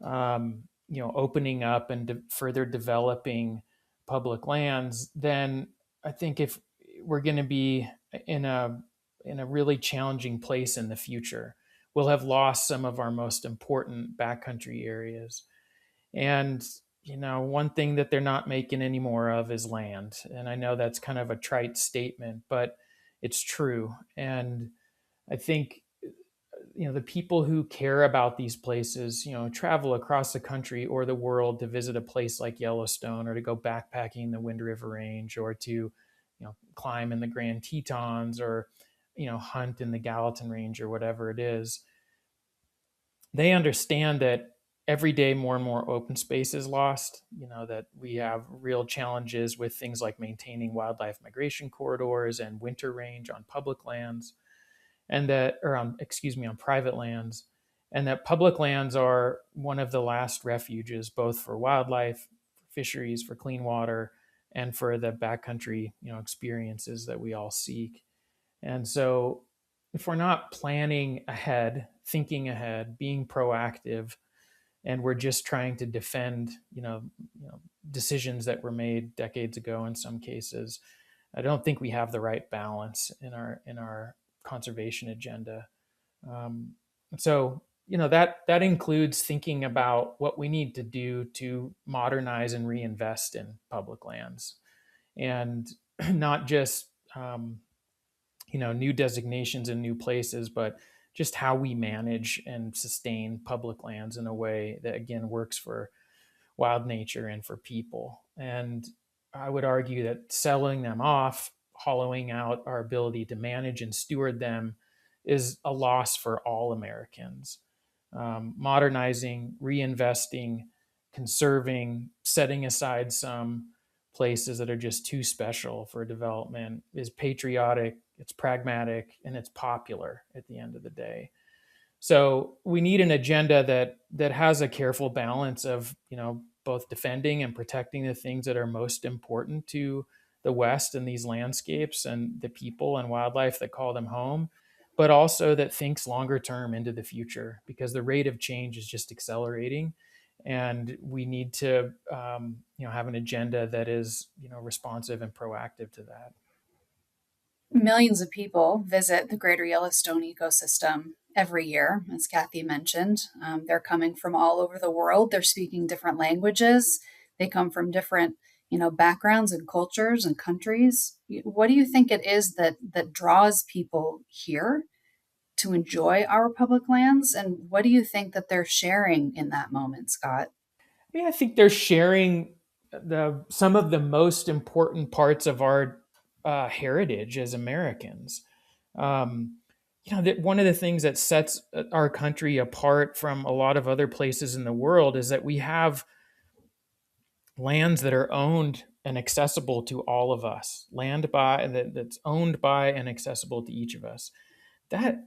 opening up and further developing public lands, then I think if we're going to be in a really challenging place in the future, we'll have lost some of our most important backcountry areas. And one thing that they're not making any more of is land. And I know that's kind of a trite statement, but it's true. And I think the people who care about these places, travel across the country or the world to visit a place like Yellowstone, or to go backpacking the Wind River Range, or to climb in the Grand Tetons, or hunt in the Gallatin Range, or whatever it is. They understand that every day more and more open space is lost, that we have real challenges with things like maintaining wildlife migration corridors and winter range on public lands, and on private lands, and that public lands are one of the last refuges, both for wildlife, for fisheries, for clean water, and for the backcountry experiences that we all seek. And so if we're not planning ahead, thinking ahead, being proactive, and we're just trying to defend decisions that were made decades ago in some cases. I don't think we have the right balance in our conservation agenda. So that includes thinking about what we need to do to modernize and reinvest in public lands, and not just new designations in new places, but just how we manage and sustain public lands in a way that again works for wild nature and for people. And I would argue that selling them off, hollowing out our ability to manage and steward them, is a loss for all Americans. Modernizing, reinvesting, conserving, setting aside some places that are just too special for development is patriotic, it's pragmatic, and it's popular at the end of the day. So we need an agenda that has a careful balance of both defending and protecting the things that are most important to the West and these landscapes and the people and wildlife that call them home, but also that thinks longer term into the future, because the rate of change is just accelerating, and we need to have an agenda that is responsive and proactive to that.
Millions of people visit the greater Yellowstone ecosystem every year, as Kathy mentioned. They're coming from all over the world. They're speaking different languages. They come from different, backgrounds and cultures and countries. What do you think it is that draws people here to enjoy our public lands? And what do you think that they're sharing in that moment, Scott?
I think they're sharing some of the most important parts of our heritage as Americans. Um, that one of the things that sets our country apart from a lot of other places in the world is that we have lands that are owned and accessible to all of us. That's owned by and accessible to each of us. That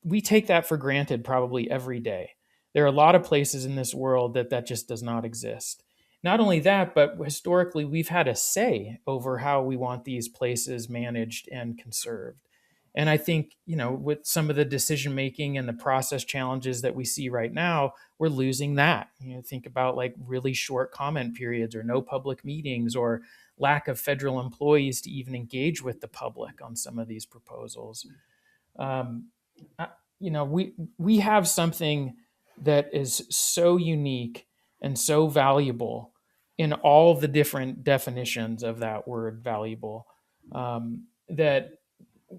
we take that for granted probably every day. There are a lot of places in this world that just does not exist. Not only that, but historically we've had a say over how we want these places managed and conserved. And I think, with some of the decision making and the process challenges that we see right now, we're losing that. Think about like really short comment periods or no public meetings or lack of federal employees to even engage with the public on some of these proposals. um, we have something that is so unique and so valuable in all the different definitions of that word valuable, that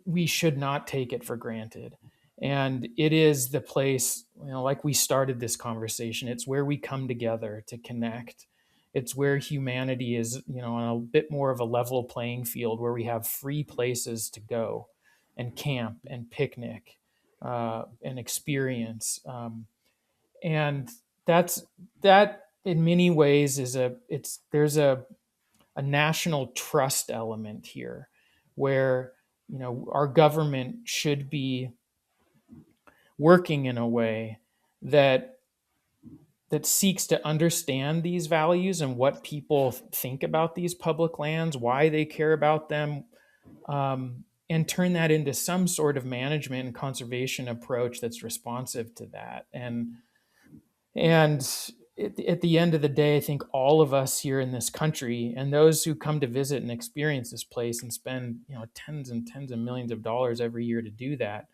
we should not take it for granted. And it is the place, like we started this conversation, it's where we come together to connect. It's where humanity is, on a bit more of a level playing field, where we have free places to go and camp and picnic and experience. And that in many ways there's a national trust element here, where our government should be working in a way that seeks to understand these values and what people think about these public lands, why they care about them, and turn that into some sort of management and conservation approach that's responsive to that. And at the end of the day, I think all of us here in this country and those who come to visit and experience this place and spend tens and tens of millions of dollars every year to do that,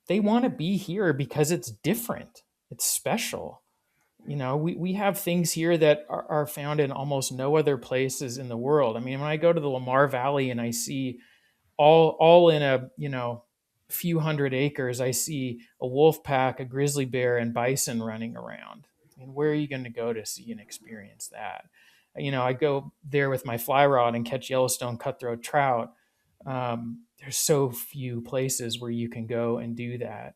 they want to be here because it's different, it's special. We have things here that are found in almost no other places in the world. I mean, when I go to the Lamar Valley and I see all in a few hundred acres, I see a wolf pack, a grizzly bear, and bison running around. I mean, where are you going to go to see and experience that? I go there with my fly rod and catch Yellowstone cutthroat trout. There's so few places where you can go and do that.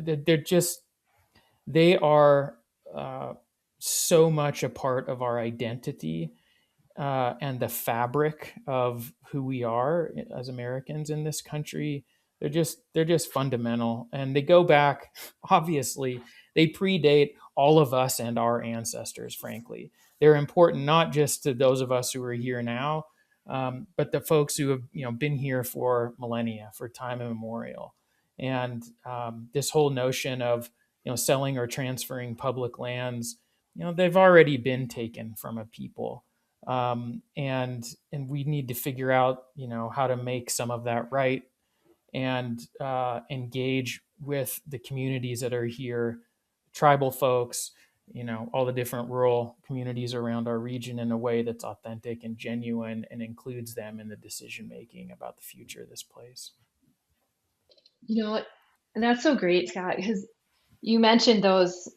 They're just they are so much a part of our identity and the fabric of who we are as Americans in this country. They're just fundamental, and they go back. Obviously, they predate all of us and our ancestors. Frankly, they're important not just to those of us who are here now, but the folks who have been here for millennia, for time immemorial. And this whole notion of selling or transferring public lands they've already been taken from a people. And we need to figure out, how to make some of that right, and engage with the communities that are here, tribal folks, all the different rural communities around our region, in a way that's authentic and genuine and includes them in the decision making about the future of this place.
You know what? And that's so great, Scott, because you mentioned those,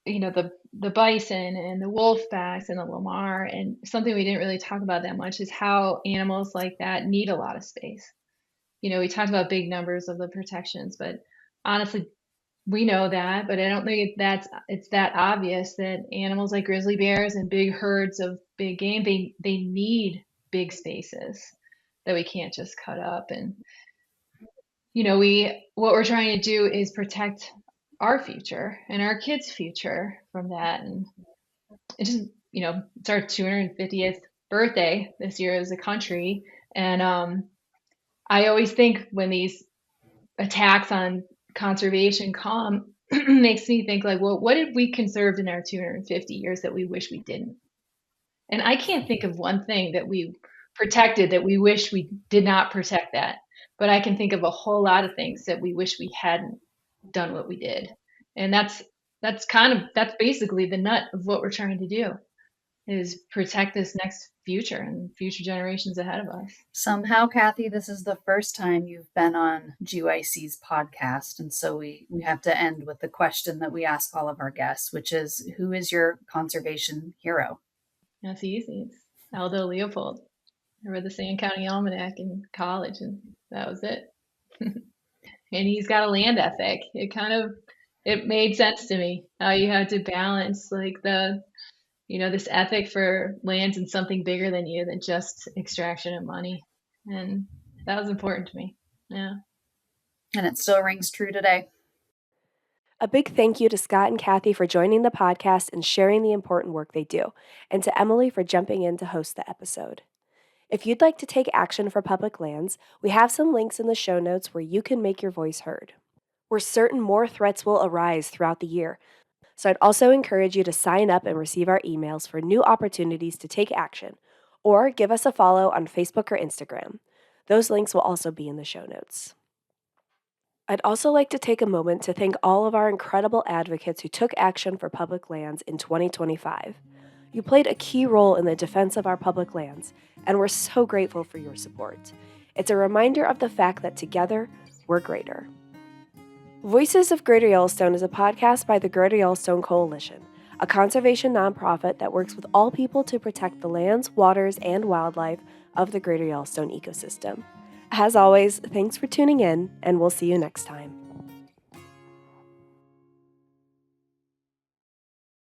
the bison and the wolfbacks and the lamar, and something we didn't really talk about that much is how animals like that need a lot of space. We talked about big numbers of the protections, but honestly, we know that, but I don't think it's that obvious that animals like grizzly bears and big herds of big game, they need big spaces that we can't just cut up. And what we're trying to do is protect our future and our kids' future from that. And it just, it's our 250th birthday this year as a country. And I always think when these attacks on conservation come, makes me think like, well, what did we conserve in our 250 years that we wish we didn't? And I can't think of one thing that we protected that we wish we did not protect that. But I can think of a whole lot of things that we wish we hadn't done what we did. And that's basically the nut of what we're trying to do, is protect this next future and future generations ahead of us.
Somehow, Kathy, this is the first time you've been on GYC's podcast. And so we have to end with the question that we ask all of our guests, which is, who is your conservation hero?
That's easy. It's Aldo Leopold. I read the Sand County Almanac in college, and that was it. And he's got a land ethic. It made sense to me how you had to balance like this ethic for lands and something bigger than you than just extraction of money. And that was important to me. Yeah.
And it still rings true today.
A big thank you to Scott and Kathy for joining the podcast and sharing the important work they do, and to Emilie for jumping in to host the episode. If you'd like to take action for public lands, we have some links in the show notes where you can make your voice heard. We're certain more threats will arise throughout the year, so I'd also encourage you to sign up and receive our emails for new opportunities to take action, or give us a follow on Facebook or Instagram. Those links will also be in the show notes. I'd also like to take a moment to thank all of our incredible advocates who took action for public lands in 2025. You played a key role in the defense of our public lands, and we're so grateful for your support. It's a reminder of the fact that together, we're greater. Voices of Greater Yellowstone is a podcast by the Greater Yellowstone Coalition, a conservation nonprofit that works with all people to protect the lands, waters, and wildlife of the Greater Yellowstone ecosystem. As always, thanks for tuning in, and we'll see you next time.